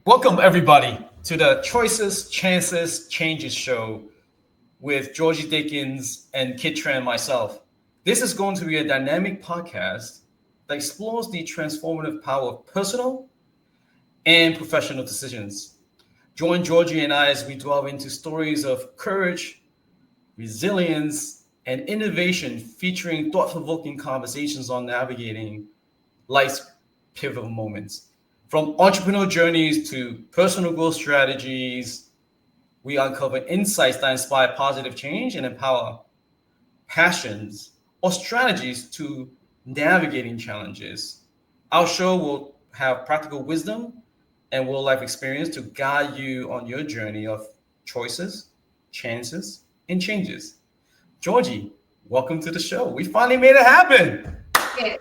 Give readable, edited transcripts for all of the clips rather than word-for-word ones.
Welcome, everybody, to the Choices, Chances, Changes show with Georgie, Dickins, and Kiet, Tran, myself. This is going to be a dynamic podcast that explores the transformative power of personal and professional decisions. Join Georgie and I as we delve into stories of courage, resilience, and innovation featuring thought-provoking conversations on navigating life's pivotal moments. From entrepreneurial journeys to personal growth strategies, we uncover insights that inspire positive change and empower passions or strategies to navigating challenges. Our show will have practical wisdom and real life experience to guide you on your journey of choices, chances, and changes. Georgie, welcome to the show. We finally made it happen. Yeah,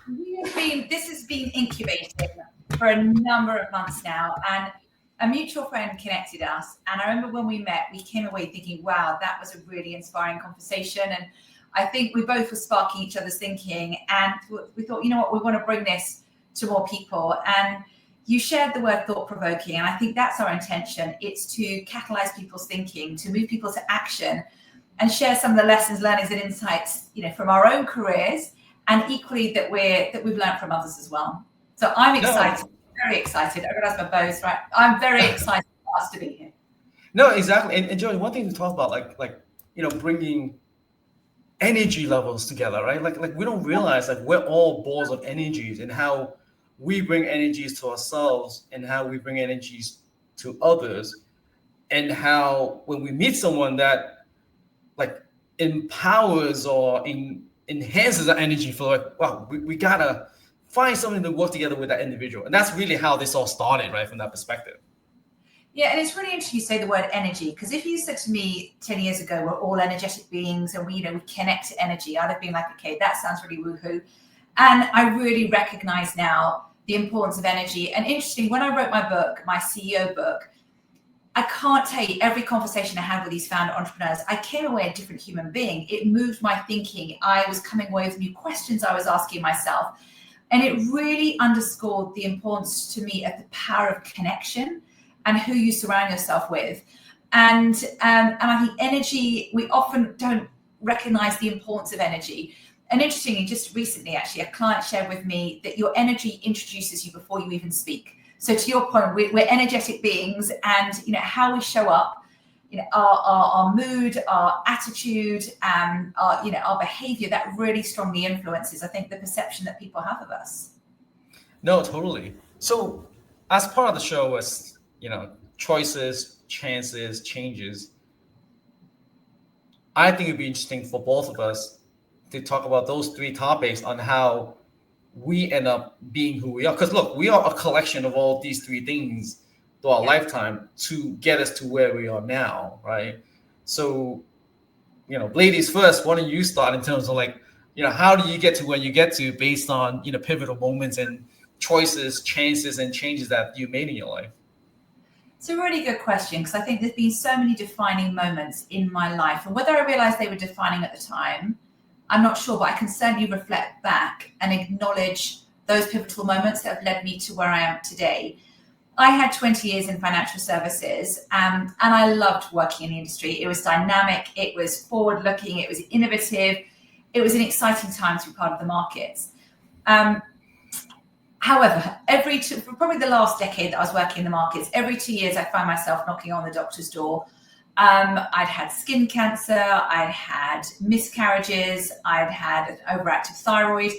this has been incubating for a number of months now, and a mutual friend connected us. And I remember when we met, we came away thinking, wow, that was a really inspiring conversation. And I think we both were sparking each other's thinking, and we thought, you know what, we want to bring this to more people. And you shared the word thought-provoking, and I think that's our intention. It's to catalyze people's thinking, to move people to action, and share some of the lessons, learnings, and insights, from our own careers, and equally that we've learned from others as well. So I'm excited, very excited. I realize my bow's right. I'm very excited for us to be here. No, exactly. And Joey, one thing to talk about, bringing energy levels together, right? Like we don't realize we're all balls of energies, and how we bring energies to ourselves and how we bring energies to others, and how when we meet someone that empowers or enhances our energy for wow, we gotta find something to work together with that individual. And that's really how this all started, right? From that perspective. Yeah, and it's really interesting you say the word energy, because if you said to me 10 years ago, we're all energetic beings and we connect to energy, I'd have been like, okay, that sounds really woohoo. And I really recognize now the importance of energy. And interesting, when I wrote my book, my CEO book, I can't tell you every conversation I had with these founder entrepreneurs, I came away a different human being. It moved my thinking. I was coming away with new questions I was asking myself. And it really underscored the importance to me of the power of connection and who you surround yourself with. And I think energy, we often don't recognize the importance of energy. And interestingly, just recently, actually, a client shared with me that your energy introduces you before you even speak. So to your point, we're energetic beings, and how we show up, our mood, our attitude, our behavior, that really strongly influences, I think, the perception that people have of us. No, totally. So as part of the show, as choices, chances, changes, I think it'd be interesting for both of us to talk about those three topics on how we end up being who we are. Because look, we are a collection of all these three things through our lifetime to get us to where we are now, right? So, ladies first, why don't you start in terms of how do you get to where you get to based on, pivotal moments and choices, chances, and changes that you made in your life? It's a really good question, because I think there's been so many defining moments in my life, and whether I realized they were defining at the time, I'm not sure, but I can certainly reflect back and acknowledge those pivotal moments that have led me to where I am today. I had 20 years in financial services, and I loved working in the industry. It was dynamic, it was forward-looking, it was innovative, it was an exciting time to be part of the markets. However, probably the last decade that I was working in the markets, every 2 years I found myself knocking on the doctor's door. I'd had skin cancer, I'd had miscarriages, I'd had an overactive thyroid,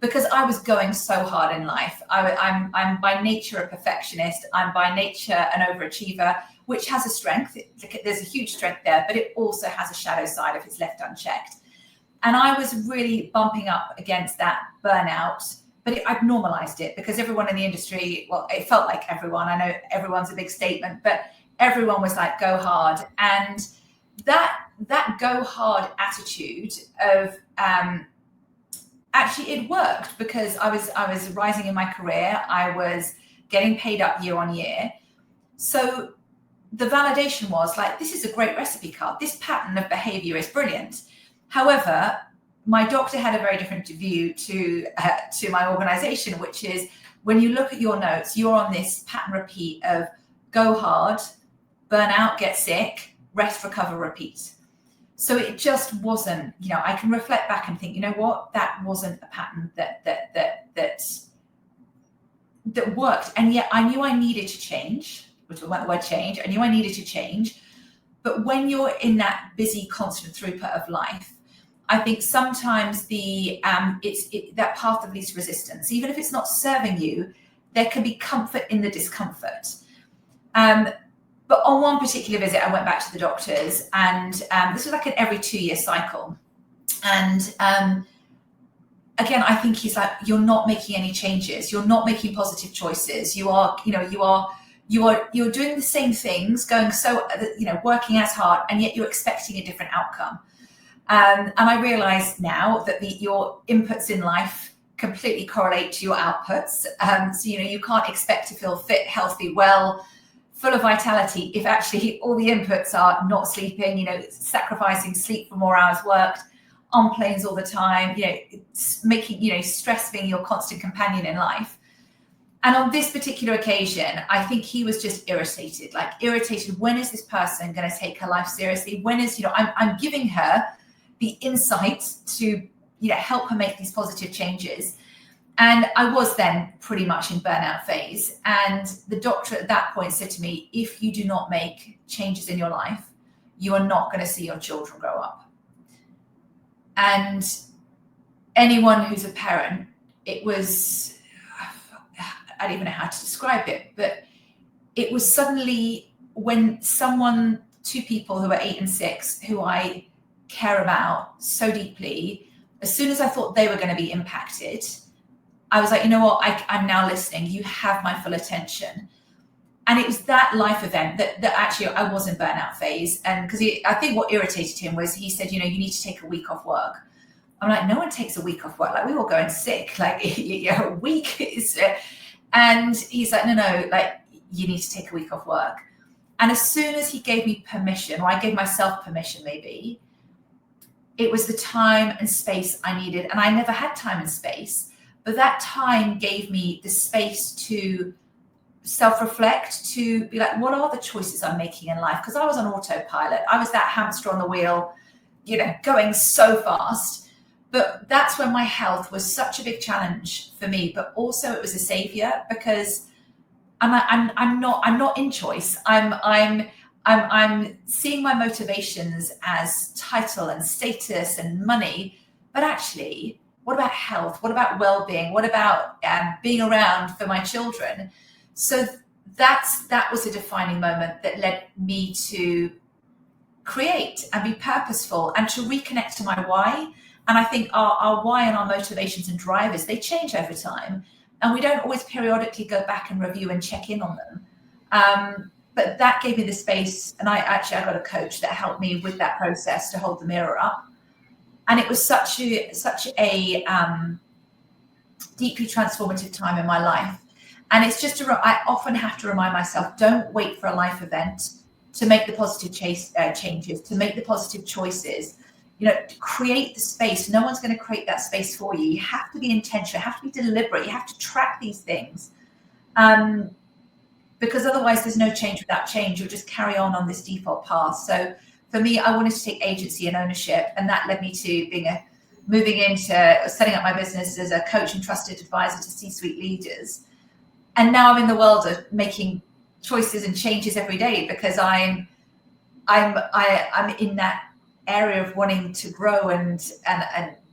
because I was going so hard in life. I'm by nature a perfectionist. I'm by nature an overachiever, which has a strength. There's a huge strength there, but it also has a shadow side if it's left unchecked. And I was really bumping up against that burnout, but I've normalized it, because everyone in the industry, well, it felt like everyone, I know everyone's a big statement, but everyone was like, go hard. And that go hard attitude of, actually it worked, because I was rising in my career. I was getting paid up year on year. So the validation was this is a great recipe card. This pattern of behavior is brilliant. However, my doctor had a very different view to my organization, which is when you look at your notes, you're on this pattern repeat of go hard, burn out, get sick, rest, recover, repeat. So it just wasn't, I can reflect back and think, you know what, that wasn't a pattern that worked. And yet I knew I needed to change. We're talking about the word change. I knew I needed to change. But when you're in that busy, constant throughput of life, I think sometimes that path of least resistance, even if it's not serving you, there can be comfort in the discomfort. But on one particular visit, I went back to the doctors, and this was like an every 2-year cycle. And again, I think he's like, you're not making any changes. You're not making positive choices. You're doing the same things, going working as hard, and yet you're expecting a different outcome. And I realize now that your inputs in life completely correlate to your outputs. So, you can't expect to feel fit, healthy, well, full of vitality if actually all the inputs are not sleeping, sacrificing sleep for more hours worked, on planes all the time, making, stress being your constant companion in life. And on this particular occasion, I think he was just irritated. When is this person going to take her life seriously? When is, I'm giving her the insight to, help her make these positive changes. And I was then pretty much in burnout phase. And the doctor at that point said to me, if you do not make changes in your life, you are not going to see your children grow up. And anyone who's a parent, it was, I don't even know how to describe it, but it was suddenly when two people who are 8 and 6, who I care about so deeply, as soon as I thought they were going to be impacted, I was like, you know what, I'm now listening. You have my full attention. And it was that life event that actually I was in burnout phase. And because I think what irritated him was he said, you need to take a week off work. I'm like, no one takes a week off work. Like, we were going sick. Like, a week is... And he's like, no, like, you need to take a week off work. And as soon as he gave me permission, or I gave myself permission maybe, it was the time and space I needed. And I never had time and space, but that time gave me the space to self-reflect, to be like, what are the choices I'm making in life? Because I was on autopilot. I was that hamster on the wheel, going so fast. But that's when my health was such a big challenge for me, but also it was a savior, because I'm not in choice. I'm seeing my motivations as title and status and money, but actually, what about health? What about well-being? What about being around for my children? So that was a defining moment that led me to create and be purposeful and to reconnect to my why. And I think our why and our motivations and drivers, they change over time. And we don't always periodically go back and review and check in on them. But that gave me the space. And I got a coach that helped me with that process to hold the mirror up. And it was such a deeply transformative time in my life. And it's just, I often have to remind myself, don't wait for a life event to make the positive changes, to make the positive choices. Create the space. No one's going to create that space for you. You have to be intentional, you have to be deliberate, you have to track these things. Because otherwise there's no change without change. You'll just carry on this default path. So for me, I wanted to take agency and ownership, and that led me to moving into setting up my business as a coach and trusted advisor to C-suite leaders. And now I'm in the world of making choices and changes every day, because I'm in that area of wanting to grow and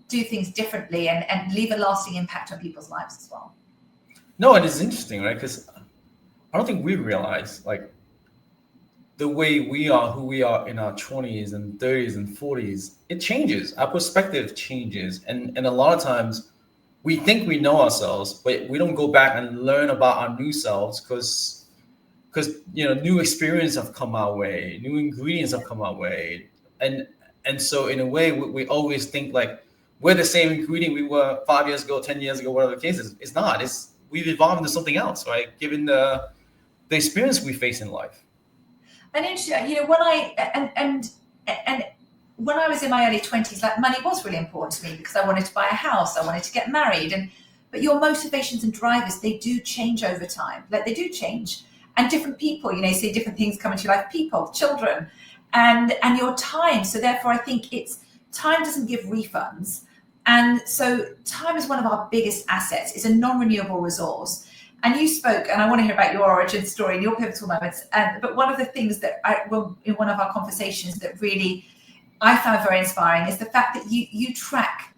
do things differently and leave a lasting impact on people's lives as well. No, it is interesting, right? Because I don't think we realize, like, the way we are, who we are in our 20s and 30s and 40s, it changes. Our perspective changes. And a lot of times we think we know ourselves, but we don't go back and learn about our new selves because new experiences have come our way, new ingredients have come our way. And so in a way, we always think like we're the same ingredient we were 5 years ago, 10 years ago, whatever the case is. It's not. We've evolved into something else, right? Given the experience we face in life. And when I was in my early 20s, like, money was really important to me because I wanted to buy a house, I wanted to get married, but your motivations and drivers, they do change over time. Like, they do change. and different people, you see different things come into your life, people, children, and your time. So therefore, I think time doesn't give refunds. And so time is one of our biggest assets. It's a non-renewable resource. And you spoke, and I want to hear about your origin story and your pivotal moments. But one of the things that in one of our conversations that really I found very inspiring is the fact that you track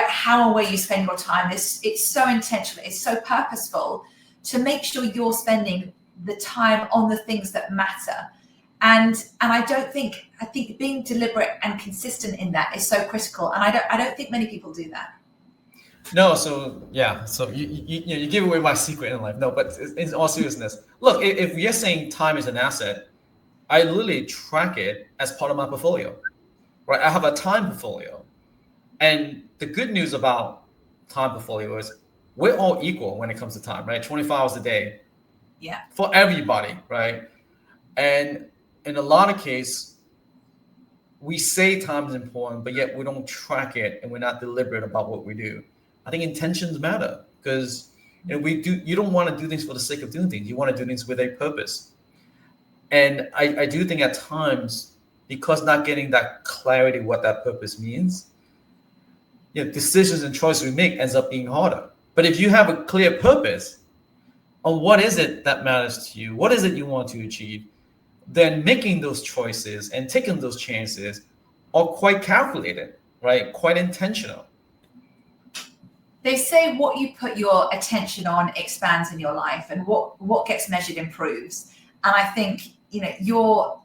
how and where you spend your time. It's so intentional, it's so purposeful to make sure you're spending the time on the things that matter. And I think being deliberate and consistent in that is so critical. And I don't think many people do that. No, so yeah, so you give away my secret in life. No, but in all seriousness, look, if you're saying time is an asset, I literally track it as part of my portfolio, right? I have a time portfolio, and the good news about time portfolio is we're all equal when it comes to time, right? 24 hours a day, yeah, for everybody, right? And in a lot of cases, we say time is important, but yet we don't track it, and we're not deliberate about what we do. I think intentions matter because you don't want to do things for the sake of doing things. You want to do things with a purpose. And I do think at times, because not getting that clarity what that purpose means, decisions and choices we make ends up being harder. But if you have a clear purpose on what is it that matters to you, what is it you want to achieve, then making those choices and taking those chances are quite calculated, right? Quite intentional. They say what you put your attention on expands in your life, and what gets measured improves. And I think your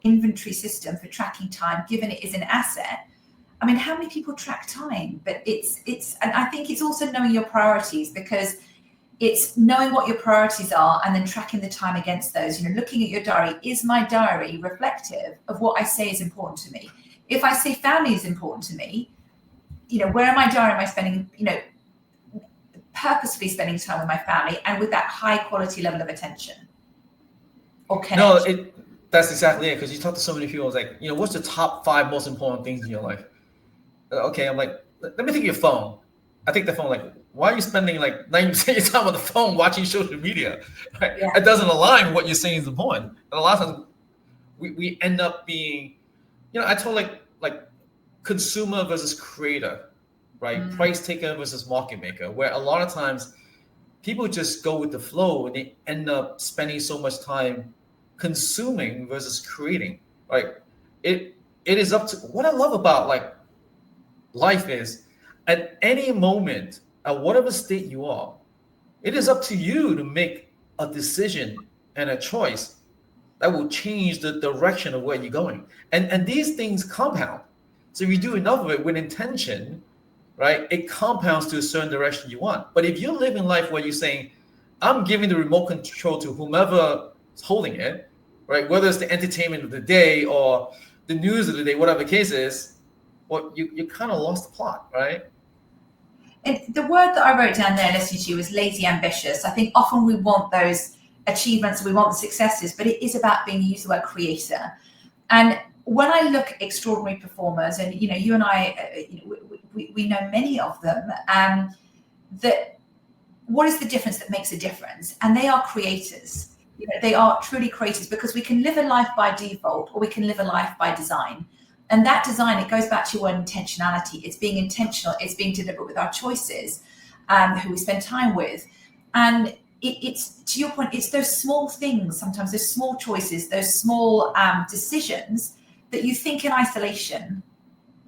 inventory system for tracking time, given it is an asset. I mean, how many people track time? But and I think it's also knowing your priorities, because it's knowing what your priorities are and then tracking the time against those. Looking at your diary, is my diary reflective of what I say is important to me? If I say family is important to me, where in my diary am I spending, purposefully spending time with my family and with that high quality level of attention or connection? No, that's exactly it. Because you talk to so many people, it's like, what's the top 5 most important things in your life? Okay, I'm like, let me take your phone. I take the phone, like, why are you spending like 90% of your time on the phone watching social media? Right? Yeah. It doesn't align with what you're saying is important. And a lot of times we end up being, I told like consumer versus creator, right? Price taker versus market maker, where a lot of times people just go with the flow and they end up spending so much time consuming versus creating, right? It is up to, what I love about like life is, at any moment, at whatever state you are, it is up to you to make a decision and a choice that will change the direction of where you're going. And these things compound. So if you do enough of it with intention, right, it compounds to a certain direction you want. But if you're living life where you're saying, I'm giving the remote control to whomever is holding it, right, whether it's the entertainment of the day or the news of the day, whatever the case is, well, you kind of lost the plot, right? And the word that I wrote down there listening to you was lazy ambitious. I think often we want those achievements, we want the successes, but it is about being used the word creator. And when I look at extraordinary performers, and you and I, we know many of them, that what is the difference that makes a difference? And they are creators. They are truly creators, because we can live a life by default or we can live a life by design. And that design, it goes back to your intentionality. It's being intentional. It's being deliberate with our choices, who we spend time with. And it's, to your point, it's those small things, sometimes those small choices, those small decisions that you think in isolation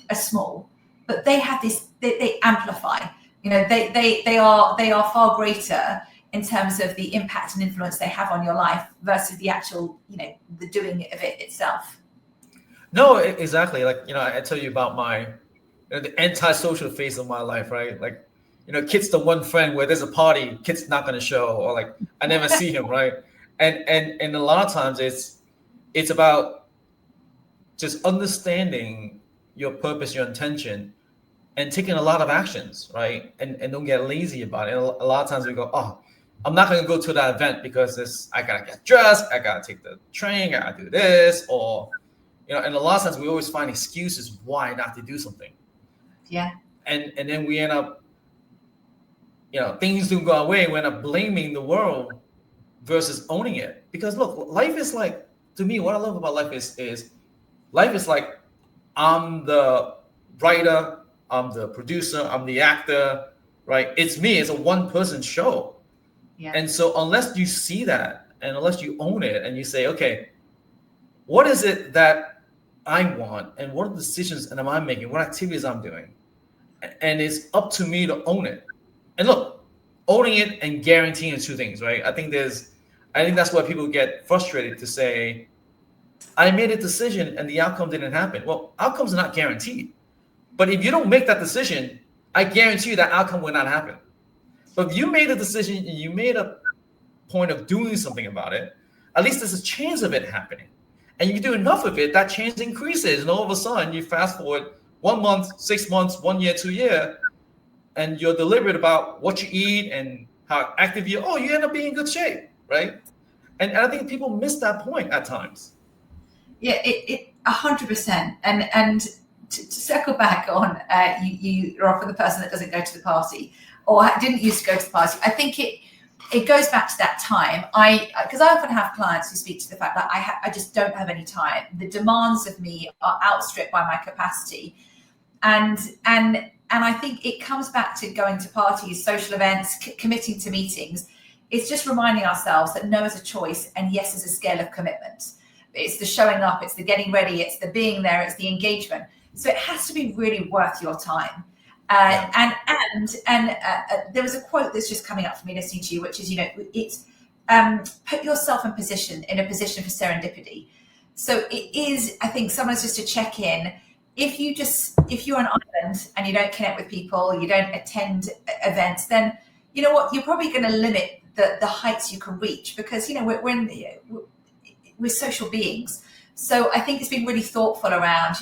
are small, but they have this, they amplify. They are far greater in terms of the impact and influence they have on your life versus the actual, the doing of it itself. No, exactly. Like, I tell you about my the antisocial phase of my life, right? Like, Kit's the one friend where there's a party, Kit's not gonna show, or like I never see him, right? And a lot of times it's about just understanding your purpose, your intention, and taking a lot of actions, right? And don't get lazy about it. And a lot of times we go, oh, I'm not gonna go to that event because I gotta get dressed, I gotta take the train, I gotta do this, or and a lot of times we always find excuses why not to do something. Yeah. And then we end up, things don't go our way. We end up blaming the world versus owning it. Because look, life is like, to me, what I love about life is life is like, I'm the writer, I'm the producer, I'm the actor, right? It's me. It's a one-person show. Yeah. And so unless you see that and unless you own it and you say, okay, what is it that I want and what are the decisions and am I making, what activities I'm doing? And it's up to me to own it. And look, owning it and guaranteeing are two things, right? I think that's why people get frustrated to say, I made a decision and the outcome didn't happen. Well, outcomes are not guaranteed. But if you don't make that decision, I guarantee you that outcome will not happen. But if you made a decision and you made a point of doing something about it, at least there's a chance of it happening. And if you do enough of it, that chance increases. And all of a sudden, you fast forward 1 month, 6 months, 1 year, 2 years, and you're deliberate about what you eat and how active you are. Oh, you end up being in good shape, right? And I think people miss that point at times. Yeah, it 100%. And to circle back on, you're often the person that doesn't go to the party or didn't used to go to the party. I think it goes back to that time. Because I often have clients who speak to the fact that I just don't have any time. The demands of me are outstripped by my capacity, and I think it comes back to going to parties, social events, committing to meetings. It's just reminding ourselves that no is a choice and yes is a scale of commitment. It's the showing up, it's the getting ready, it's the being there, it's the engagement. So it has to be really worth your time. And there was a quote that's just coming up for me listening to you, which is, it's put yourself in a position for serendipity. So it is, I think, sometimes just to check in. If you're an island and you don't connect with people, you don't attend events, then you know what, you're probably going to limit the heights you can reach, because we're social beings. So I think it's been really thoughtful around,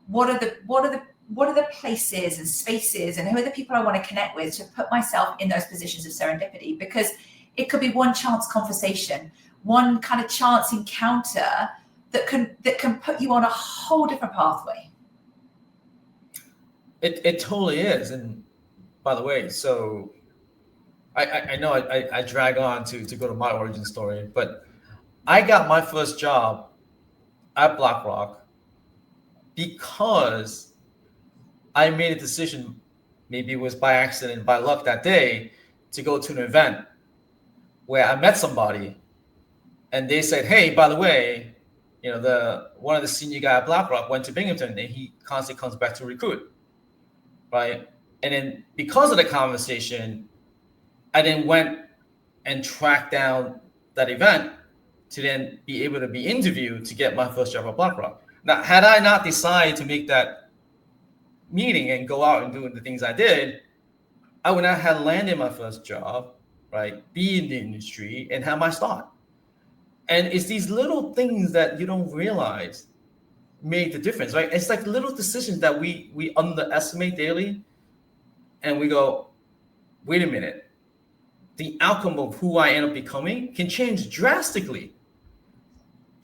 what are the places and spaces and who are the people I want to connect with to put myself in those positions of serendipity, because it could be one chance conversation, one kind of chance encounter that can put you on a whole different pathway. It totally is. And by the way, so I know I drag on to go to my origin story, but I got my first job at BlackRock because I made a decision, maybe it was by accident, by luck that day, to go to an event where I met somebody and they said, hey, by the way, one of the senior guy at BlackRock went to Binghamton and he constantly comes back to recruit, right? And then because of the conversation, I then went and tracked down that event to then be able to be interviewed to get my first job at BlackRock. Now, had I not decided to make that meeting and go out and do the things I did, I would not have landed my first job, right? Be in the industry and have my start. And it's these little things that you don't realize made the difference, right? It's like little decisions that we underestimate daily, and we go, wait a minute, the outcome of who I end up becoming can change drastically.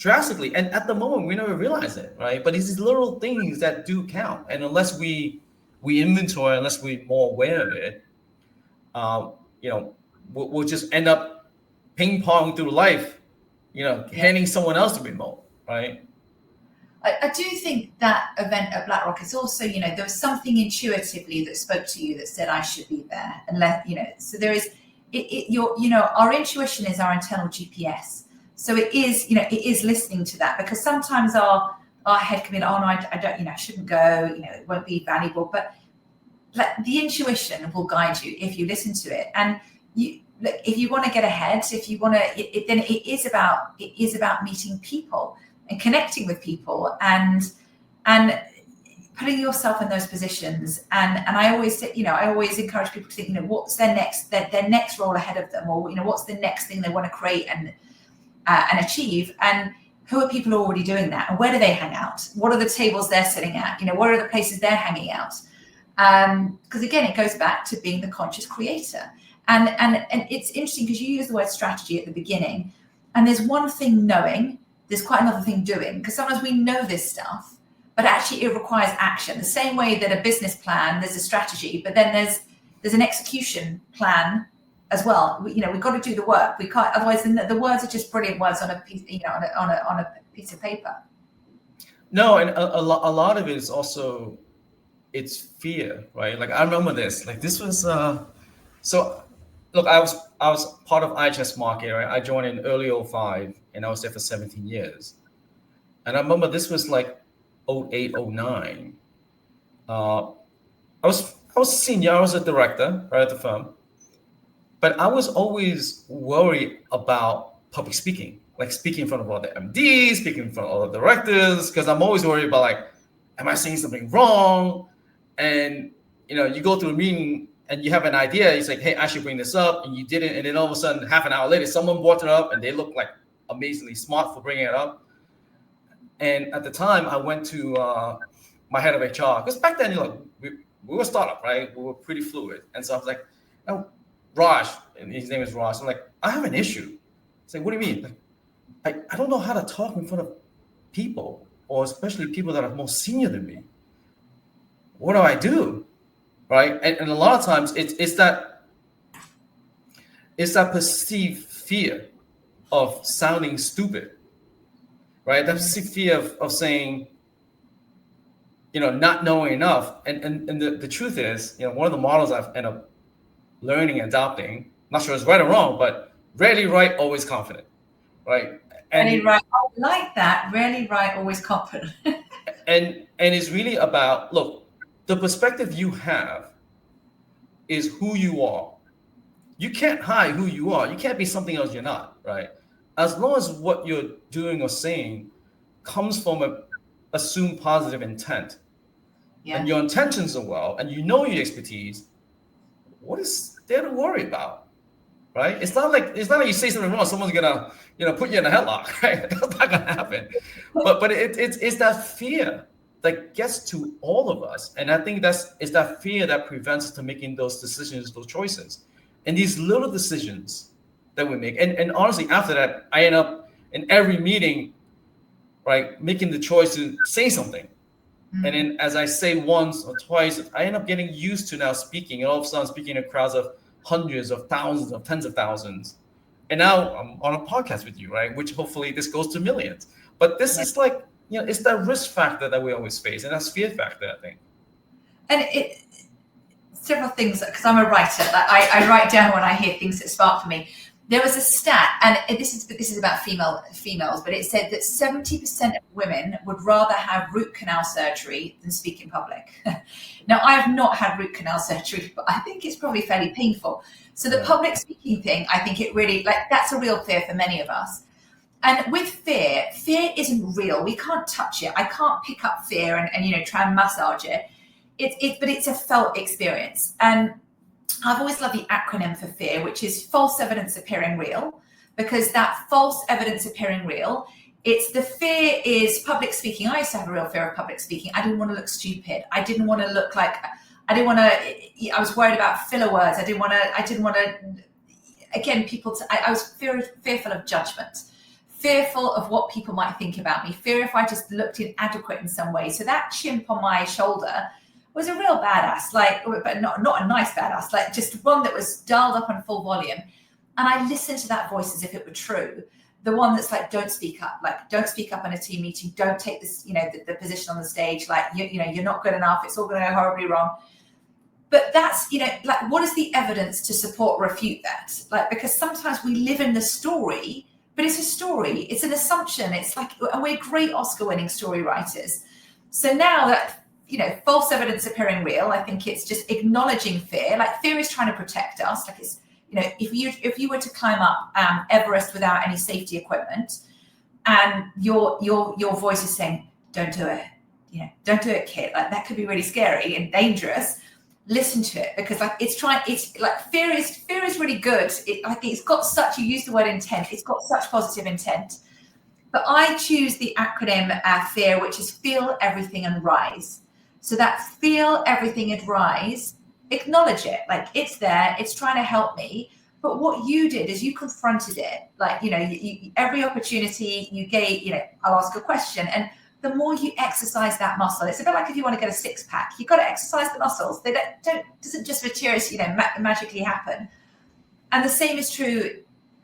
And at the moment, we never realize it, right? But it's these little things that do count. And unless we inventory, unless we're more aware of it, we'll just end up ping pong through life, handing someone else the remote, right? I do think that event at BlackRock is also, there was something intuitively that spoke to you that said I should be there, and so there is our intuition is our internal GPS. So it is listening to that, because sometimes our head can be like, oh no, I don't, I shouldn't go, it won't be valuable, but the intuition will guide you if you listen to it. And if you want to get ahead, if you want to, then it is about meeting people and connecting with people and putting yourself in those positions. And I always say, I always encourage people to think, what's their next role ahead of them, or what's the next thing they want to create and achieve, and who are people already doing that, and where do they hang out? What are the tables they're sitting at? What are the places they're hanging out? Because again, it goes back to being the conscious creator. And it's interesting because you use the word strategy at the beginning, and there's one thing knowing, there's quite another thing doing, because sometimes we know this stuff, but actually it requires action. The same way that a business plan, there's a strategy, but then there's an execution plan as well. We've got to do the work. We can't, otherwise the words are just brilliant words on a piece, on a piece of paper. No, and a lot of it is also, it's fear, right? Like I remember this. Like this was so. Look, I was part of IHS Market, right? I joined in early 05 and I was there for 17 years. And I remember this was like 08, 09. I was senior, I was a director, right, at the firm. But I was always worried about public speaking, like speaking in front of all the MDs, speaking in front of all the directors, because I'm always worried about like, am I saying something wrong? And you go through a meeting and you have an idea, you say, hey, I should bring this up, and you didn't, and then all of a sudden, half an hour later, someone brought it up and they look like amazingly smart for bringing it up. And at the time, I went to my head of HR, because back then, we were a startup, right? We were pretty fluid. And so I was like, oh, Raj, and his name is Raj. I'm like, I have an issue. It's like, what do you mean? Like, I don't know how to talk in front of people, or especially people that are more senior than me. What do I do? Right? And a lot of times it's that perceived fear of sounding stupid, right? That perceived fear of saying, not knowing enough. And the truth is, one of the models I've ended up learning and adopting, not sure it's right or wrong, but rarely right, always confident, right? Rarely right, I like that. Rarely right, always confident. and it's really about, look, the perspective you have is who you are. You can't hide who you are. You can't be something else you're not, right? As long as what you're doing or saying comes from a assumed positive intent, and your intentions are well, and your expertise, what is there to worry about, right? It's not like you say something wrong, someone's gonna put you in a headlock, right? That's not gonna happen. But it's that fear that gets to all of us, and I think it's that fear that prevents us from making those decisions, those choices, and these little decisions that we make. And honestly, after that, I end up in every meeting, right, making the choice to say something. And then as I say once or twice, I end up getting used to now speaking, and all of a sudden speaking in crowds of hundreds of thousands of tens of thousands. And now I'm on a podcast with you, right? Which hopefully this goes to millions. But this is like, it's that risk factor that we always face, and that's fear factor, I think. And several things, because I'm a writer, like I write down when I hear things that spark for me. There was a stat, and this is about females, but it said that 70% of women would rather have root canal surgery than speak in public. Now, I have not had root canal surgery, but I think it's probably fairly painful. So the public speaking thing, I think it really, that's a real fear for many of us. And with fear isn't real. We can't touch it. I can't pick up fear and try and massage it. But it's a felt experience. And I've always loved the acronym for fear, which is false evidence appearing real, because that false evidence appearing real, it's the fear is public speaking. I used to have a real fear of public speaking. I didn't want to look stupid. I didn't want to look like, I was worried about filler words. I didn't want to, again, I was fearful of judgment, fearful of what people might think about me, fear if I just looked inadequate in some way. So that chimp on my shoulder was a real badass, but not a nice badass, just one that was dialed up on full volume. And I listened to that voice as if it were true. The one that's like, don't speak up, don't speak up in a team meeting, don't take this, the position on the stage, you're not good enough, it's all going to go horribly wrong. But that's, what is the evidence to support, refute that? Because sometimes we live in the story, but it's a story, it's an assumption. It's and we're great Oscar-winning story writers. So now that, false evidence appearing real, I think it's just acknowledging fear. Fear is trying to protect us. It's, if you were to climb up Everest without any safety equipment, and your voice is saying, "Don't do it," "Don't do it, Kiet." That could be really scary and dangerous. Listen to it, because fear is really good. It's got such, you use the word intent. It's got such positive intent. But I choose the acronym FEAR, which is feel everything and rise. So that feel everything and rise, acknowledge it. It's there, it's trying to help me. But what you did is you confronted it. Every opportunity you gave, I'll ask a question. And the more you exercise that muscle, it's a bit like if you want to get a six pack, you've got to exercise the muscles. Doesn't just materials, magically happen. And the same is true,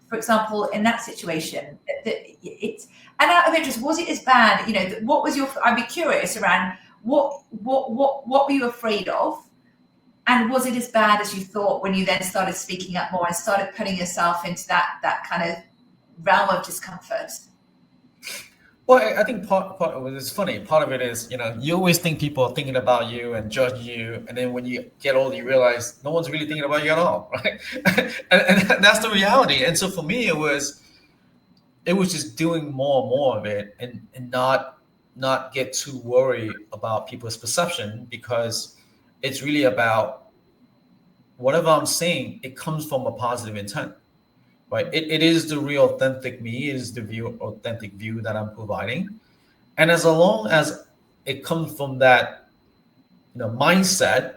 for example, in that situation. It's, and out of interest, was it as bad? You know, what was your? I'd be curious around what were you afraid of, and was it as bad as you thought when you then started speaking up more and started putting yourself into that kind of realm of discomfort? Well, I think part of it is funny. Part of it is, you always think people are thinking about you and judging you, and then when you get older, you realize no one's really thinking about you at all, right? and that's the reality. And so for me, it was just doing more and more of it, and not get too worried about people's perception, because it's really about whatever I'm saying, it comes from a positive intent. Right? It is the real authentic me, it is the authentic view that I'm providing. And as long as it comes from that, mindset,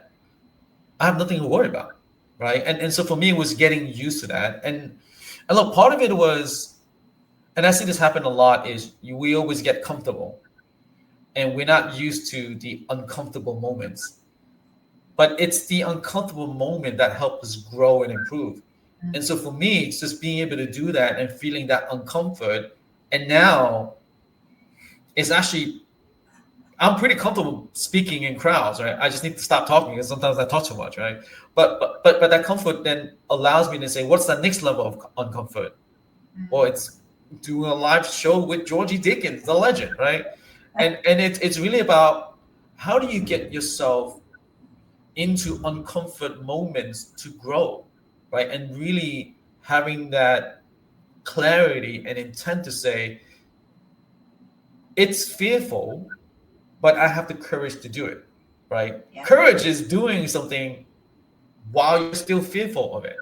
I have nothing to worry about. Right. And so for me, it was getting used to that. And look, part of it was, and I see this happen a lot, is we always get comfortable and we're not used to the uncomfortable moments. But it's the uncomfortable moment that helps us grow and improve. And so for me, it's just being able to do that and feeling that uncomfort. And now it's actually, I'm pretty comfortable speaking in crowds, right? I just need to stop talking because sometimes I talk too much, right? But that comfort then allows me to say, what's the next level of uncomfort? Well, it's doing a live show with Georgie Dickins, the legend, right? And it's really about, how do you get yourself into uncomfort moments to grow, right? And really having that clarity and intent to say, it's fearful, but I have the courage to do it, right? Yeah. Courage is doing something while you're still fearful of it.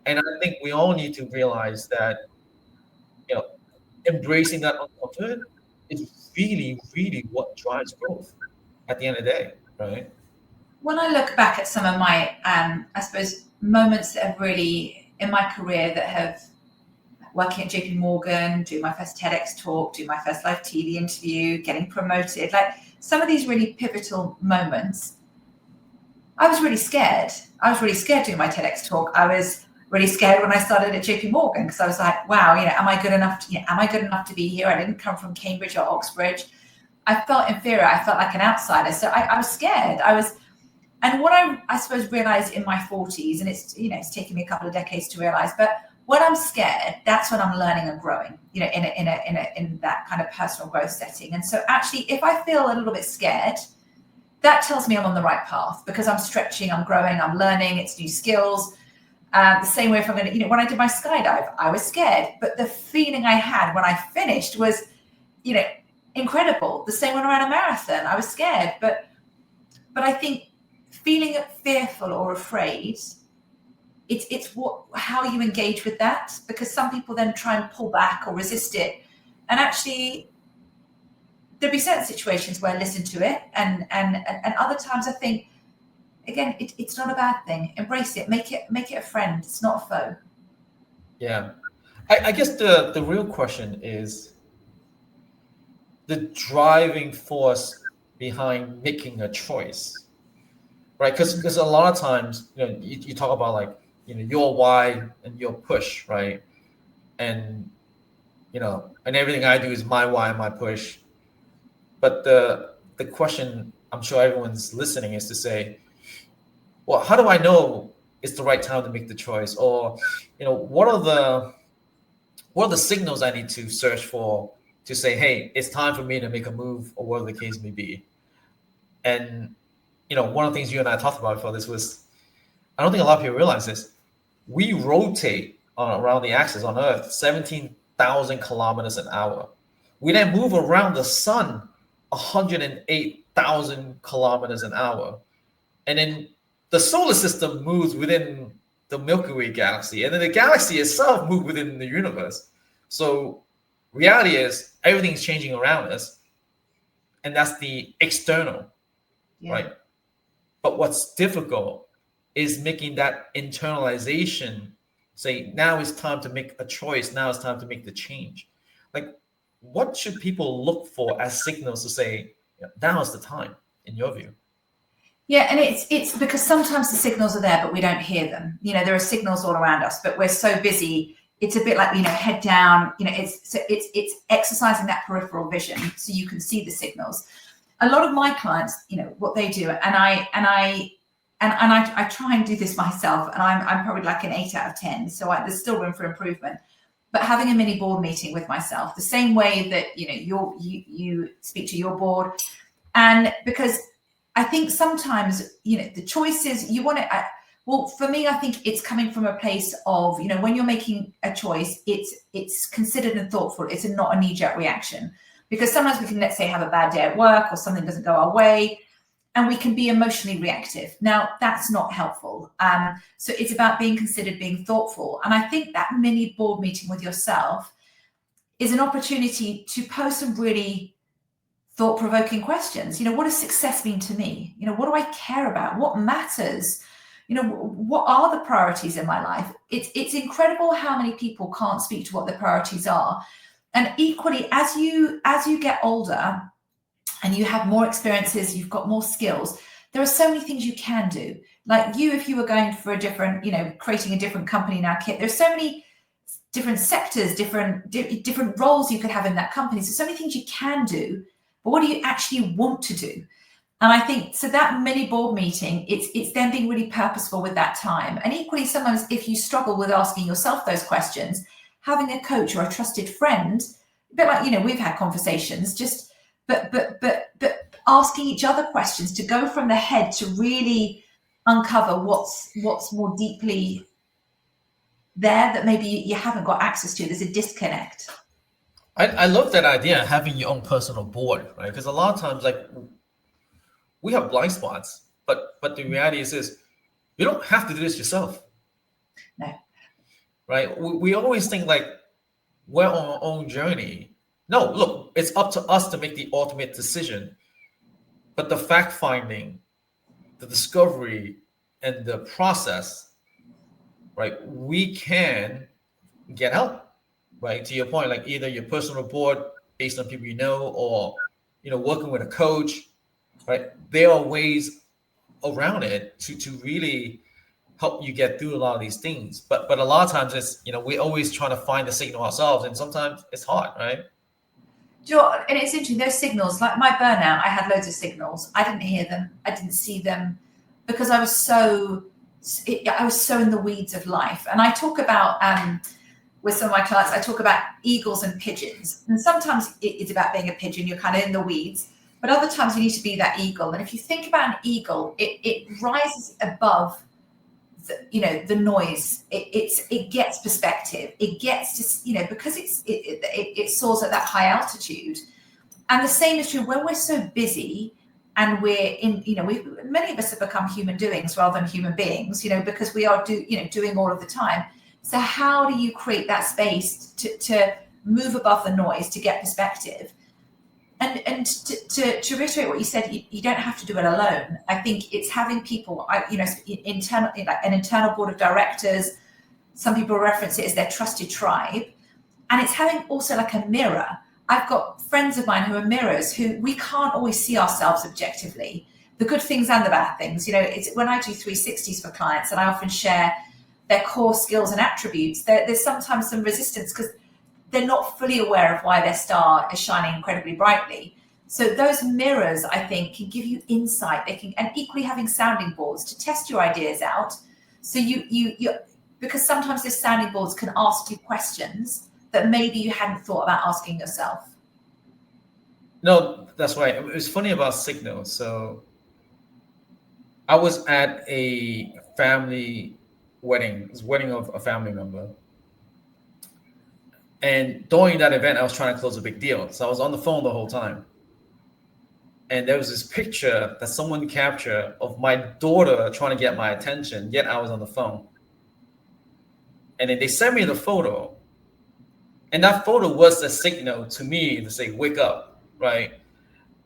And I think we all need to realize that, embracing that uncomfort is really, really what drives growth at the end of the day, right? When I look back at some of my, I suppose, moments that have really, in my career, that have, working at JP Morgan, doing my first TEDx talk, doing my first live TV interview, getting promoted, like some of these really pivotal moments, I was really scared. I was really scared doing my TEDx talk. I was really scared when I started at JP Morgan, because I was like, wow, am I good enough to be here? I didn't come from Cambridge or Oxbridge. I felt inferior. I felt like an outsider. So I was scared. And what I suppose realized in my 40s, and it's taken me a couple of decades to realize, but when I'm scared, that's when I'm learning and growing, in that kind of personal growth setting. And so actually, if I feel a little bit scared, that tells me I'm on the right path, because I'm stretching, I'm growing, I'm learning, it's new skills. The same way if I'm going to, when I did my skydive, I was scared, but the feeling I had when I finished was, incredible. The same when I ran a marathon, I was scared, but I think feeling fearful or afraid, it's how you engage with that, because some people then try and pull back or resist it, and actually there'll be certain situations where I listen to it, and other times I think, again, it's not a bad thing. Embrace it, make it a friend. It's not a foe. Yeah, I guess the real question is the driving force behind making a choice, right? Because a lot of times, you talk about, like, your why and your push, right? And and everything I do is my why and my push. But the question I'm sure everyone's listening is to say, well, how do I know it's the right time to make the choice? Or, what are the signals I need to search for to say, hey, it's time for me to make a move, or whatever the case may be. And, one of the things you and I talked about before this was, I don't think a lot of people realize this. We rotate around the axis on Earth 17,000 kilometers an hour. We then move around the sun 108,000 kilometers an hour. And then the solar system moves within the Milky Way galaxy. And then the galaxy itself moves within the universe. So reality is everything's changing around us. And that's the external, right? But what's difficult is making that internalization say, now it's time to make a choice. Now it's time to make the change. Like, what should people look for as signals to say, now is the time, in your view? Yeah, and it's because sometimes the signals are there, but we don't hear them. There are signals all around us, but we're so busy. It's a bit like, head down. It's exercising that peripheral vision so you can see the signals. A lot of my clients, what they do, and I try and do this myself, and I'm probably like an 8 out of 10. So there's still room for improvement. But having a mini board meeting with myself, the same way that you speak to your board, and because I think sometimes, the choices you want to, well, for me, I think it's coming from a place of, when you're making a choice, it's considered and thoughtful. It's not a knee-jerk reaction, because sometimes we can, let's say, have a bad day at work or something doesn't go our way, and we can be emotionally reactive. Now, that's not helpful. So it's about being considered, being thoughtful. And I think that mini board meeting with yourself is an opportunity to pose some really thought-provoking questions. What does success mean to me? What do I care about? What matters? What are the priorities in my life? It's incredible how many people can't speak to what their priorities are. And equally, as you get older and you have more experiences, you've got more skills, there are so many things you can do. Like if you were going for a different, creating a different company now, Kiet, there's so many different sectors, different roles you could have in that company. So many things you can do, but what do you actually want to do? And I think, so that mini board meeting, it's then being really purposeful with that time. And equally, sometimes if you struggle with asking yourself those questions, having a coach or a trusted friend, a bit like, we've had conversations, just, but asking each other questions to go from the head to really uncover what's more deeply there that maybe you haven't got access to. There's a disconnect. I love that idea, having your own personal board, right? Because a lot of times, like, we have blind spots, but the reality is you don't have to do this yourself. No. Right? We always think like we're on our own journey. No, look, it's up to us to make the ultimate decision. But the fact finding, the discovery, and the process, right? We can get help, right? To your point, like either your personal board based on people or working with a coach, right? There are ways around it to really help you get through a lot of these things. But a lot of times it's, we're always trying to find the signal ourselves, and sometimes it's hard, right? And it's interesting, those signals, like my burnout, I had loads of signals. I didn't hear them. I didn't see them because I was so in the weeds of life. And I talk about, with some of my clients, I talk about eagles and pigeons. And sometimes it's about being a pigeon, you're kind of in the weeds, but other times you need to be that eagle. And if you think about an eagle, it rises above the noise. It gets perspective. It gets to, because it soars at that high altitude. And the same is true when we're so busy and we're in, many of us have become human doings rather than human beings, because we are doing all of the time. So how do you create that space to move above the noise, to get perspective? And to reiterate what you said, you don't have to do it alone. I think it's having people, internal, like an internal board of directors. Some people reference it as their trusted tribe, and it's having also like a mirror. I've got friends of mine who are mirrors, who we can't always see ourselves objectively, the good things and the bad things. It's when I do 360s for clients, and I often share their core skills and attributes. There's sometimes some resistance because they're not fully aware of why their star is shining incredibly brightly. So those mirrors, I think, can give you insight. And equally having sounding boards to test your ideas out. So you because sometimes those sounding boards can ask you questions that maybe you hadn't thought about asking yourself. No, that's right. It was funny about signals. So I was at a family wedding. It was a wedding of a family member. And during that event, I was trying to close a big deal. So I was on the phone the whole time. And there was this picture that someone captured of my daughter trying to get my attention, yet I was on the phone. And then they sent me the photo. And that photo was a signal to me to say, wake up, right?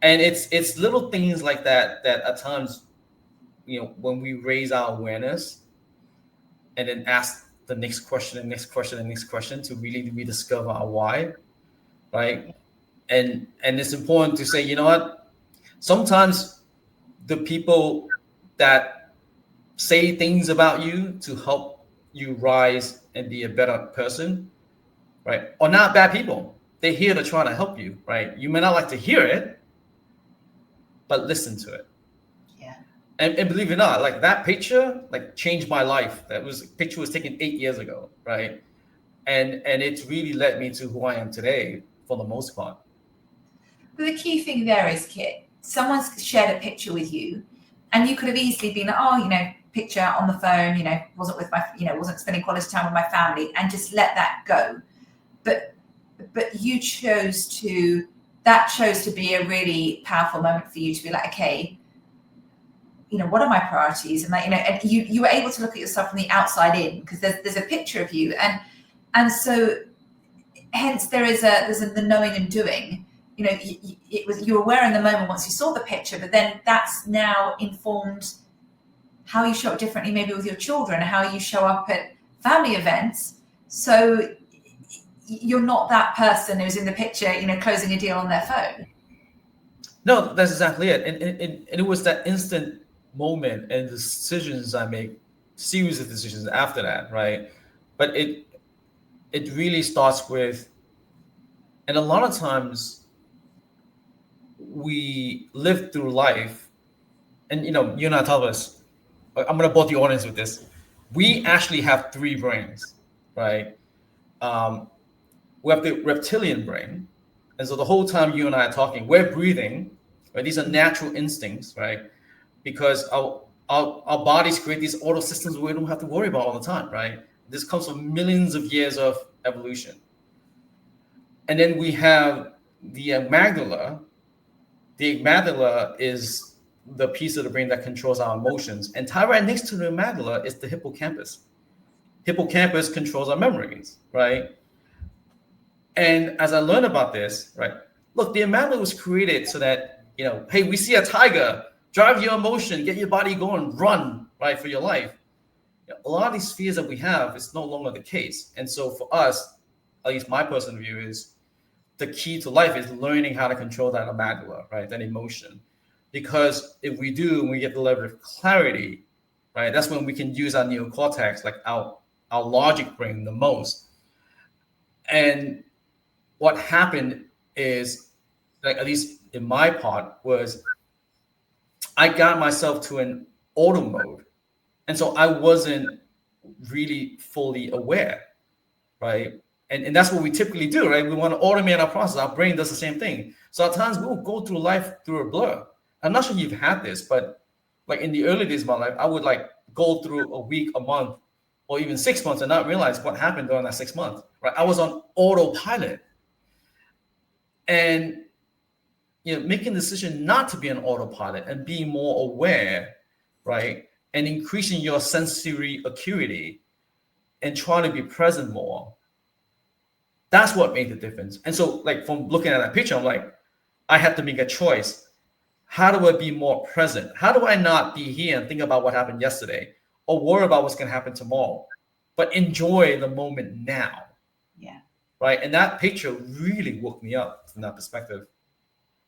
And it's little things like that at times, when we raise our awareness and then ask the next question, to really rediscover our why, right? And it's important to say, you know what? Sometimes the people that say things about you to help you rise and be a better person, right, are not bad people. They're here to try to help you, right? You may not like to hear it, but listen to it. Yeah. And believe it or not, like that picture, like changed my life. Picture was taken 8 years ago, right? And it's really led me to who I am today for the most part. But the key thing there is, Kiet, someone's shared a picture with you, and you could have easily been like, oh, picture on the phone, wasn't spending quality time with my family, and just let that go. But you chose to be a really powerful moment for you to be like, okay, what are my priorities? And and you were able to look at yourself from the outside in, because there's a picture of you, and so hence there's the knowing and doing. You were aware in the moment once you saw the picture, but then that's now informed how you show up differently, maybe with your children, how you show up at family events. So you're not that person who's in the picture, closing a deal on their phone. No, that's exactly it. And it was that instant moment and the decisions I make, series of decisions after that, right? But it really starts with, and a lot of times we live through life, and you and I tell us, I'm going to bore the audience with this. We actually have 3 brains, right? We have the reptilian brain, and so the whole time you and I are talking, we're breathing, right? These are natural instincts, right? Because our bodies create these auto systems we don't have to worry about all the time, right? This comes from millions of years of evolution. And then we have the amygdala. The amygdala is the piece of the brain that controls our emotions. And tied right next to the amygdala is the hippocampus. Hippocampus controls our memories, right? And as I learned about this, right, look, the amygdala was created so that, hey, we see a tiger, drive your emotion, get your body going, run, right, for your life. A lot of these fears that we have is no longer the case. And so for us, at least my personal view is, the key to life is learning how to control that amygdala, right, that emotion. Because if we do, and we get the level of clarity, right, that's when we can use our neocortex, like our logic brain, the most. And what happened is, like, at least in my part, was I got myself to an auto mode. And so I wasn't really fully aware, right? And that's what we typically do, right? We want to automate our process. Our brain does the same thing. So at times we'll go through life through a blur. I'm not sure you've had this, but like in the early days of my life, I would like go through a week, a month, or even 6 months and not realize what happened during that 6 months, right? I was on autopilot. And making the decision not to be an autopilot and being more aware, right? And increasing your sensory acuity and trying to be present more. That's what made the difference. And so, like, from looking at that picture, I'm like, I had to make a choice. How do I be more present? How do I not be here and think about what happened yesterday or worry about what's going to happen tomorrow, but enjoy the moment now? Yeah. Right. And that picture really woke me up from that perspective.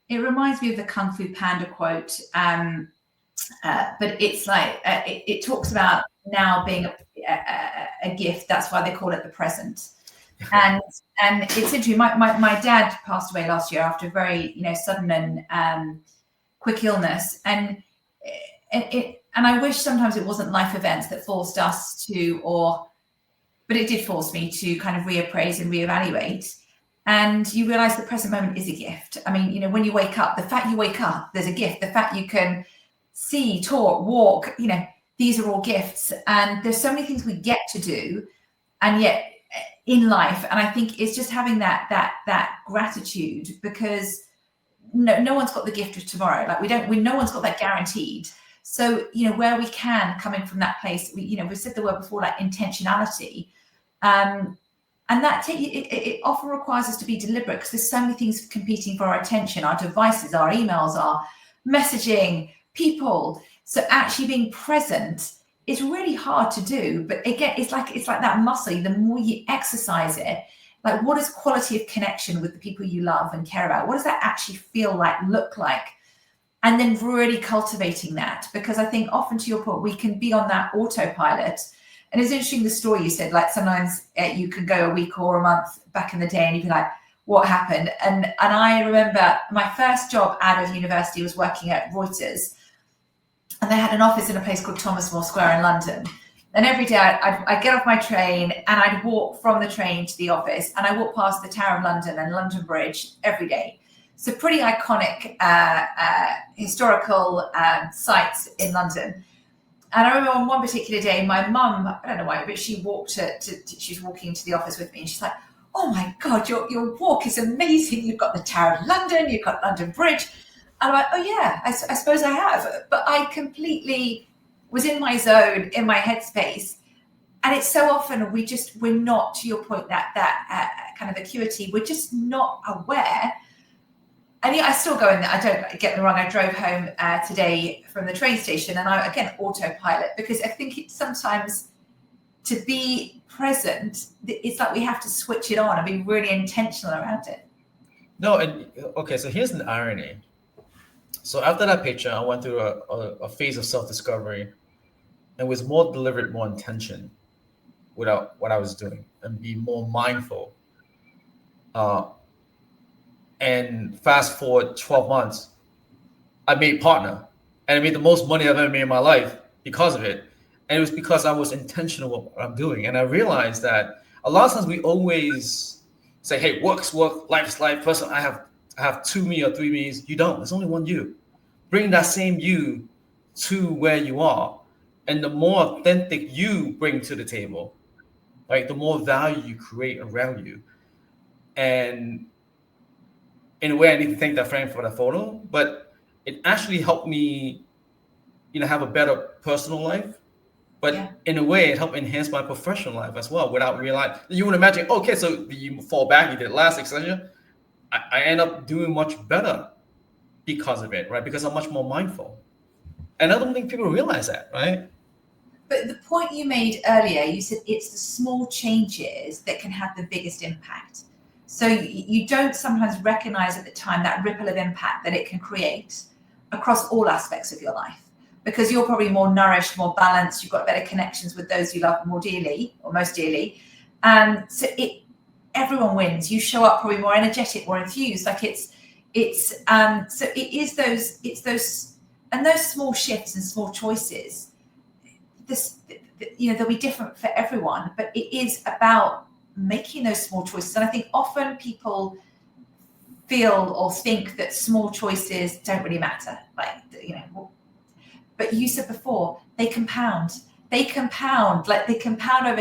It reminds me of the Kung Fu Panda quote, but it's like it talks about now being a gift. That's why they call it the present. And it's interesting. My dad passed away last year after a very sudden and quick illness, and I wish sometimes it wasn't life events that forced us to, but it did force me to kind of reappraise and reevaluate. And you realize the present moment is a gift. I mean, when you wake up, the fact you wake up, there's a gift. The fact you can see, talk, walk, these are all gifts. And there's so many things we get to do, and yet in life, and I think it's just having that gratitude, because no one's got the gift of tomorrow. Like no one's got that guaranteed. So where we can, coming from that place, we've said the word before, like intentionality, and that it often requires us to be deliberate, because there's so many things competing for our attention, our devices, our emails, our messaging, people. So actually being present is really hard to do. But again, it's like that muscle. The more you exercise it, like, what is quality of connection with the people you love and care about? What does that actually feel like, look like? and then really cultivating that, because I think often, to your point, we can be on that autopilot. And it's interesting the story you said, like sometimes you could go a week or a month back in the day and you'd be like, what happened? And I remember my first job out of university was working at Reuters, and they had an office in a place called Thomas More Square in London. And every day I'd get off my train and I'd walk from the train to the office, and I walked past the Tower of London and London Bridge every day. So pretty iconic historical sites in London. And I remember on one particular day, my mum, I don't know why, but she walked she was walking into the office with me, and she's like, oh my God, your walk is amazing. You've got the Tower of London, you've got London Bridge. And I'm like, oh yeah, I suppose I have. But I completely was in my zone, in my headspace. And it's so often we're not, to your point, that kind of acuity, we're just not aware. And yeah, I still go in there. I don't get me wrong. I drove home today from the train station, and I, again, autopilot, because I think it's sometimes to be present, it's like we have to switch it on and be really intentional around it. No, and okay, so here's an irony. So after that picture, I went through a phase of self-discovery, and was more deliberate, more intention without what I was doing, and be more mindful. And fast forward 12 months, I made partner, and I made the most money I've ever made in my life because of it. And it was because I was intentional with what I'm doing. And I realized that a lot of times we always say, hey, work's work, life's life. Person, I have 2 me or 3 me's. You don't. There's only one you. Bring that same you to where you are. And the more authentic you bring to the table, right, the more value you create around you. And in a way, I need to thank that friend for the photo, but it actually helped me, have a better personal life. But in a way, it helped enhance my professional life as well, without realizing. You would imagine, okay, so you fall back, you did last extension. I end up doing much better because of it, right? Because I'm much more mindful. And I don't think people realize that, right? But the point you made earlier, you said it's the small changes that can have the biggest impact. So you don't sometimes recognize at the time that ripple of impact that it can create across all aspects of your life, because you're probably more nourished, more balanced, you've got better connections with those you love more dearly, or most dearly. So everyone wins. You show up probably more energetic, more enthused. Like so it is those and those small shifts and small choices. They'll be different for everyone, but it is about making those small choices. And I think often people feel or think that small choices don't really matter. But you said before, they compound over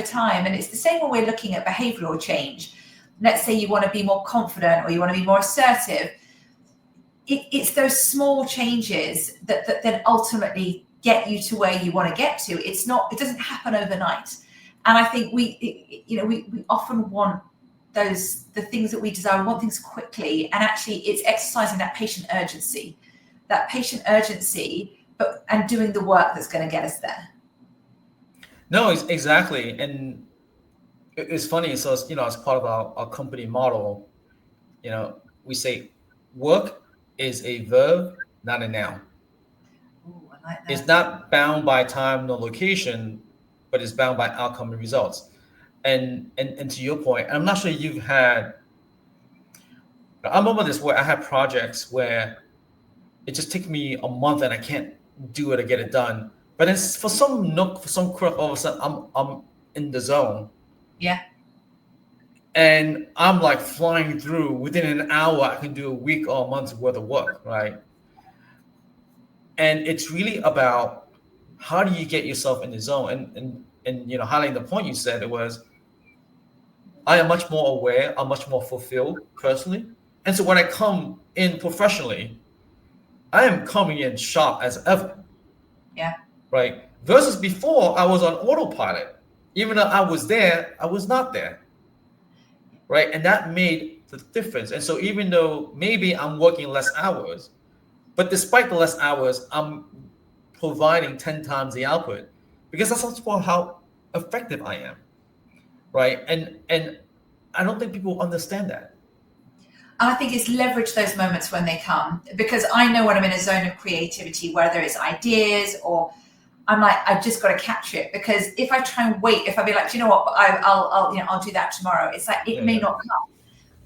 time. And it's the same when we're looking at behavioral change. Let's say you want to be more confident, or you want to be more assertive. It's those small changes that ultimately get you to where you want to get to. It doesn't happen overnight. And I think we often want the things that we desire. We want things quickly, and actually it's exercising that patient urgency, and doing the work that's going to get us there. No, exactly. And it's funny. So, as part of our company model, we say work is a verb, not a noun. Ooh, I like that. It's not bound by time nor location, but it's bound by outcome and results. And to your point, I'm not sure you've had. I remember this where I had projects where it just took me a month and I can't do it or get it done. But then for some crap, all of a sudden I'm in the zone. Yeah. And I'm like flying through. Within an hour, I can do a week or a month's worth of work, right? And it's really about how do you get yourself in the zone? And highlighting the point you said, it was, I am much more aware, I'm much more fulfilled personally. And so when I come in professionally, I am coming in sharp as ever. Yeah. Right. Versus before, I was on autopilot. Even though I was there, I was not there. Right. And that made the difference. And so even though maybe I'm working less hours, but despite the less hours, I'm providing 10 times the output, because that's also how effective I am. Right. And I don't think people understand that. I think it's leverage those moments when they come, because I know when I'm in a zone of creativity, whether it's ideas or I'm like, I've just got to capture it, because if I try and wait, if I be like, do you know what, I'll do that tomorrow, it's like it may not come.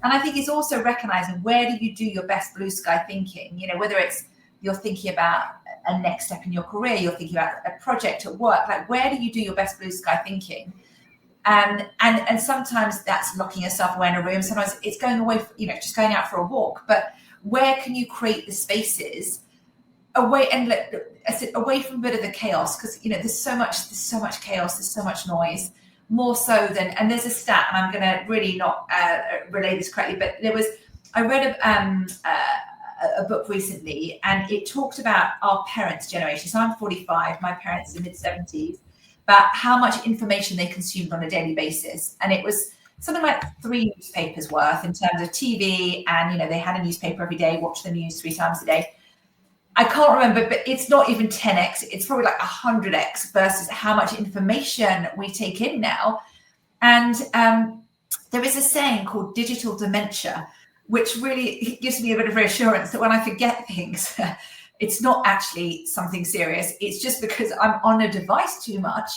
And I think it's also recognizing, where do you do your best blue sky thinking? Whether it's you're thinking about a next step in your career, you're thinking about a project at work, like where do you do your best blue sky thinking? And sometimes that's locking yourself away in a room. Sometimes it's going away, just going out for a walk. But where can you create the spaces away away from a bit of the chaos? Because there's so much chaos, there's so much noise, more so than. And there's a stat, and I'm going to really not relay this correctly, but I read a book recently, and it talked about our parents' generation. So I'm 45, my parents are mid-70s. About how much information they consumed on a daily basis. And it was something like 3 newspapers worth in terms of TV. And, they had a newspaper every day, watched the news 3 times a day. I can't remember, but it's not even 10x. It's probably like 100x versus how much information we take in now. And there is a saying called digital dementia, which really gives me a bit of reassurance that when I forget things, it's not actually something serious. It's just because I'm on a device too much.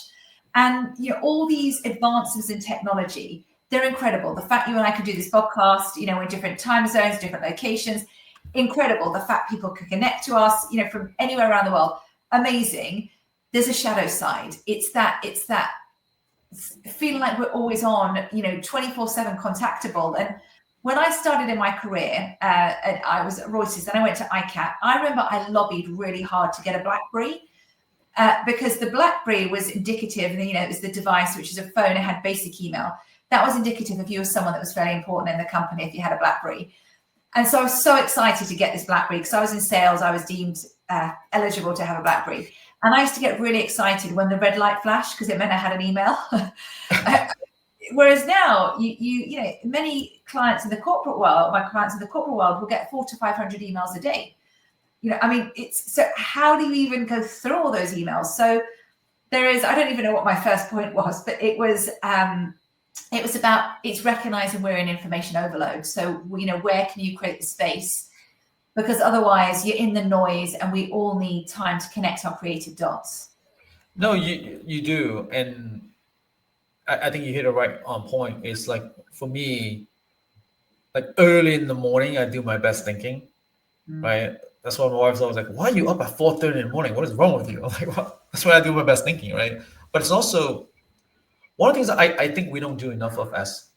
And all these advances in technology, they're incredible. The fact you and I can do this podcast, in different time zones, different locations, incredible. The fact people can connect to us, from anywhere around the world, amazing. There's a shadow side. It's that feeling like we're always on, 24/7 contactable. And when I started in my career, and I was at Reuters, then I went to ICAT. I remember I lobbied really hard to get a BlackBerry, because the BlackBerry was indicative, and it was the device, which is a phone. It had basic email. That was indicative if you were someone that was very important in the company, if you had a BlackBerry. And so I was so excited to get this BlackBerry, because I was in sales. I was deemed eligible to have a BlackBerry. And I used to get really excited when the red light flashed, because it meant I had an email. Whereas now, many clients in the corporate world, my clients in the corporate world, will get 400 to 500 emails a day. So how do you even go through all those emails? So I don't even know what my first point was, but it was about, it's recognizing we're in information overload. So, where can you create the space? Because otherwise you're in the noise, and we all need time to connect our creative dots. No, you do. And I think you hit it right on point. It's like, for me, like early in the morning, I do my best thinking, right? That's why my wife's always like, why are you up at 4:30 in the morning? What is wrong with you? I'm like, well, that's why I do my best thinking, right? But it's also, one of the things that I think we don't do enough of as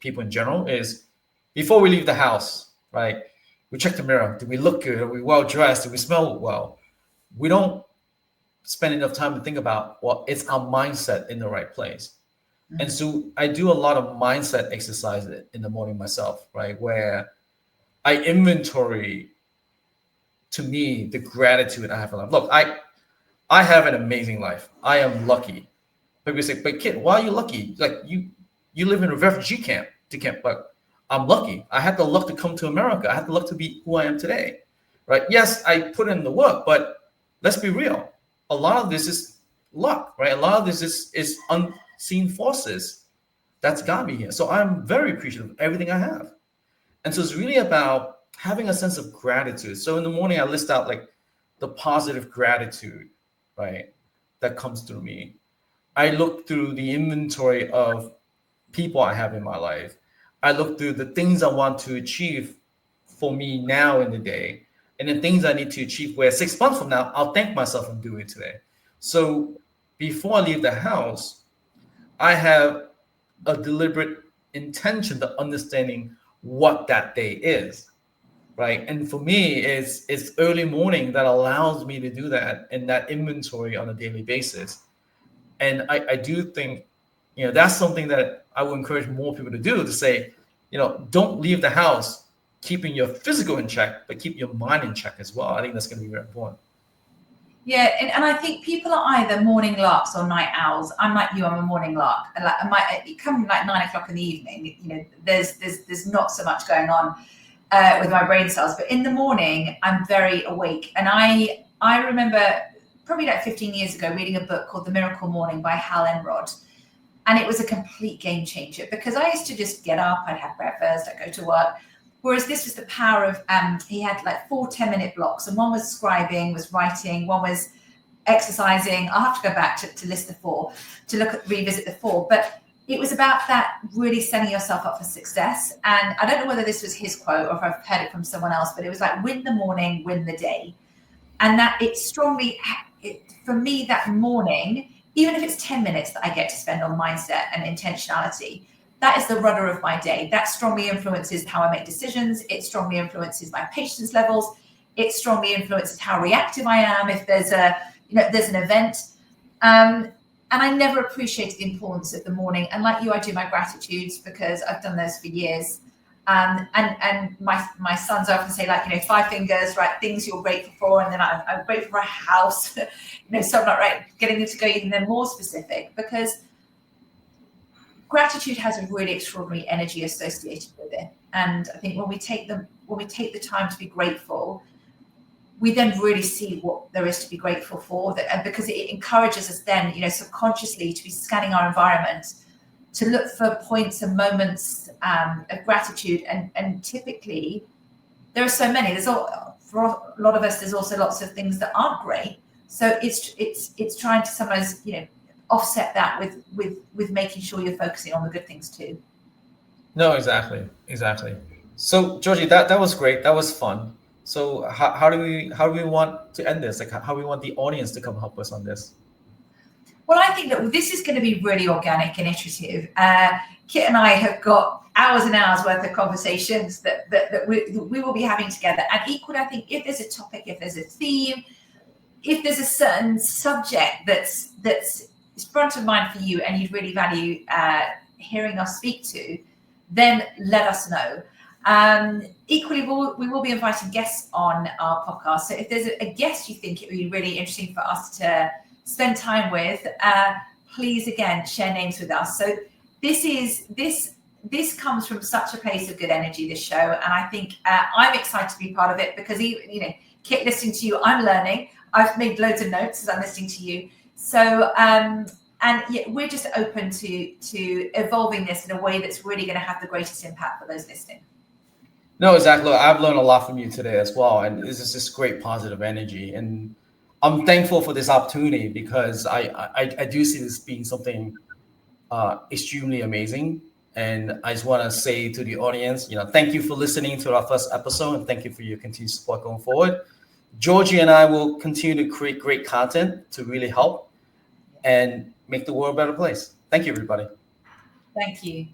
people in general is, before we leave the house, right? We check the mirror. Do we look good? Are we well dressed? Do we smell well? We don't spend enough time to think about, well, it's our mindset in the right place. And so I do a lot of mindset exercise in the morning myself, right? Where I inventory, to me, the gratitude I have in life. Look, I have an amazing life. I am lucky. People say, but kid, why are you lucky? Like you live in a refugee camp. But I'm lucky. I had the luck to come to America. I had the luck to be who I am today, right? Yes, I put in the work, but let's be real. A lot of this is luck, right? A lot of this is unseen forces that's got me here. So I'm very appreciative of everything I have. And so it's really about having a sense of gratitude. So in the morning, I list out like the positive gratitude, right, that comes through me. I look through the inventory of people I have in my life. I look through the things I want to achieve for me now in the day, and the things I need to achieve where 6 months from now, I'll thank myself for doing it today. So before I leave the house, I have a deliberate intention to understanding what that day is, right? And for me, it's early morning that allows me to do that, and that inventory on a daily basis. And I do think, that's something that I would encourage more people to do, to say, don't leave the house keeping your physical in check, but keep your mind in check as well. I think that's going to be very important. Yeah, and I think people are either morning larks or night owls. I'm like you, I'm a morning lark. And it come like 9 o'clock in the evening, there's not so much going on with my brain cells. But in the morning, I'm very awake. And I remember probably like 15 years ago reading a book called The Miracle Morning by Hal Elrod. And it was a complete game changer, because I used to just get up, I'd have breakfast, I'd go to work. Whereas this was the power of, he had like 4 10-minute blocks, and one was scribing, was writing, one was exercising. I'll have to go back to list the 4, to revisit the 4. But it was about that really setting yourself up for success. And I don't know whether this was his quote or if I've heard it from someone else, but it was like, win the morning, win the day. And that it strongly, for me, that morning, even if it's 10 minutes that I get to spend on mindset and intentionality, that is the rudder of my day. That strongly influences how I make decisions. It strongly influences my patience levels. It strongly influences how reactive I am if there's there's an event. And I never appreciated the importance of the morning. And like you, I do my gratitudes because I've done those for years. And my sons often say, like, 5 fingers, right? Things you're grateful for. And then I'm grateful for a house, so I'm not getting them to go even more specific, because gratitude has a really extraordinary energy associated with it. And I think when we take the time to be grateful, we then really see what there is to be grateful for, because it encourages us then, subconsciously to be scanning our environment, to look for points and moments of gratitude. And typically there are so many. For a lot of us, there's also lots of things that aren't great. So it's trying to sometimes, offset that with making sure you're focusing on the good things too. No, exactly. So Georgie, that was great. That was fun. So how do we want to end this? Like, how do we want the audience to come help us on this? Well, I think that this is going to be really organic and iterative. Kiet and I have got hours and hours worth of conversations that we will be having together. And equally, I think if there's a topic, if there's a theme, if there's a certain subject that's front of mind for you and you'd really value hearing us speak to, then let us know. Equally, we will be inviting guests on our podcast. So if there's a guest you think it would be really interesting for us to spend time with, please again share names with us. So this comes from such a place of good energy, this show, and I think I'm excited to be part of it, because even Kiet, listening to you, I'm learning. I've made loads of notes as I'm listening to you. So we're just open to evolving this in a way that's really going to have the greatest impact for those listening. No, exactly. I've learned a lot from you today as well, and this is just great positive energy. And I'm thankful for this opportunity, because I do see this being something extremely amazing. And I just want to say to the audience, thank you for listening to our first episode, and thank you for your continued support going forward. Georgie and I will continue to create great content to really help and make the world a better place. Thank you, everybody. Thank you.